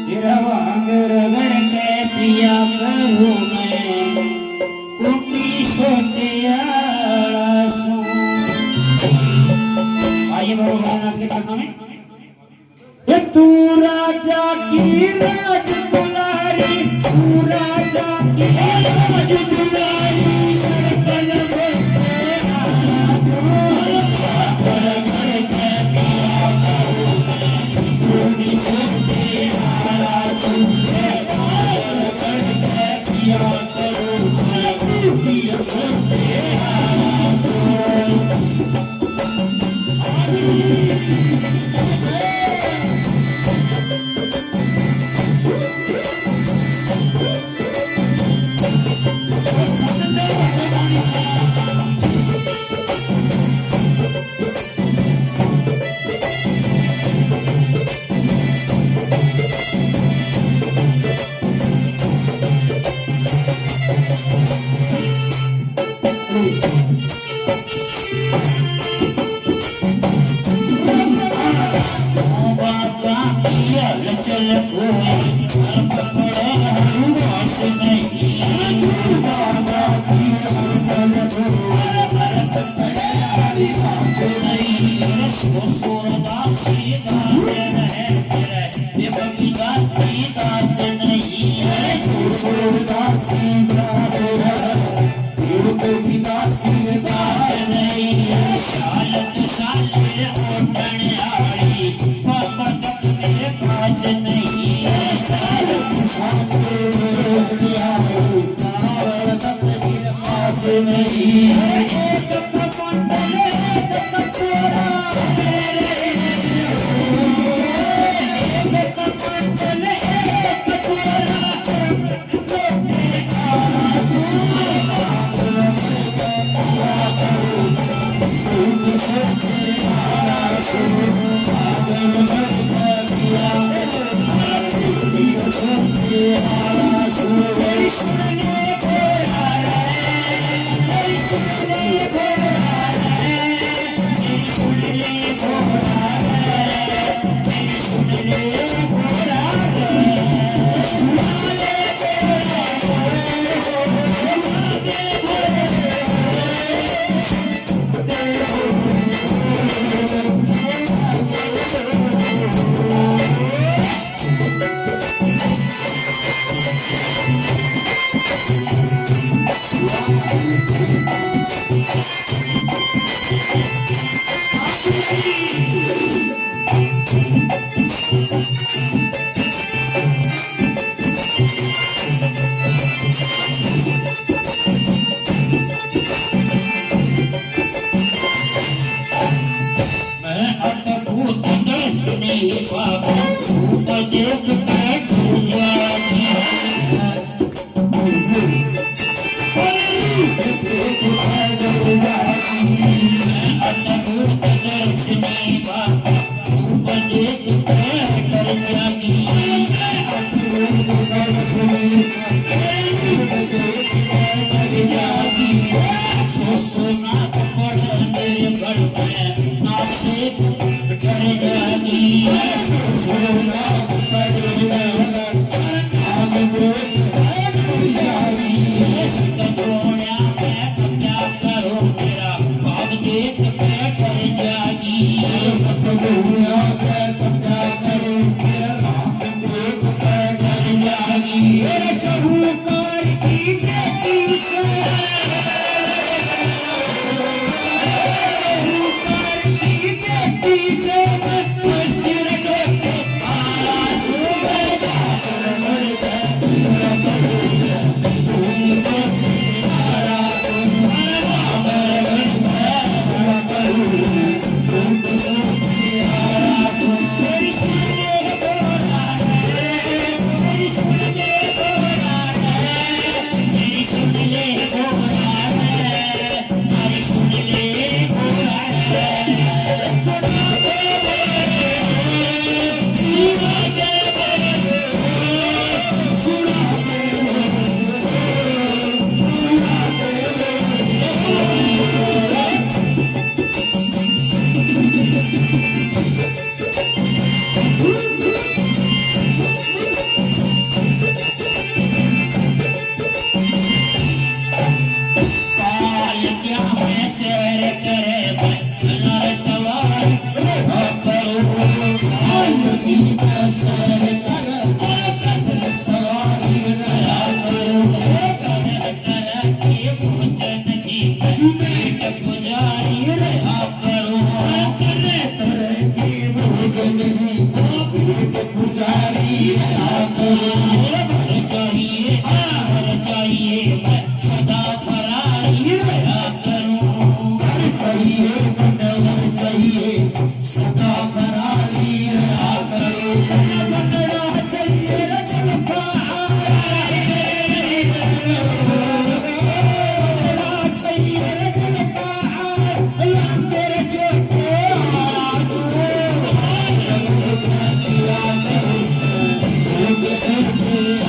रवांग रगड़ के पिया करूं मैं कुटी सोटिया सू। आइए बाबा भोलेनाथ के चरणों में। ये तू राजा की राज दुलारी, तू राजा की राज दुलारी, सरपन चल कोई पड़े वास नहीं, बाबा की चल पड़े वास नहीं। सूरदास दास है ये बबीता दास नहीं, सूरदास दास है ये बबीता दास नहीं। साल साल ओटण आड़ी पापड़ तक मेरे पास नहीं, साल साल तक मेरे पास नहीं। एक कमंडल एक कटोरा एक कमंडल एक कटोरा Nasse, है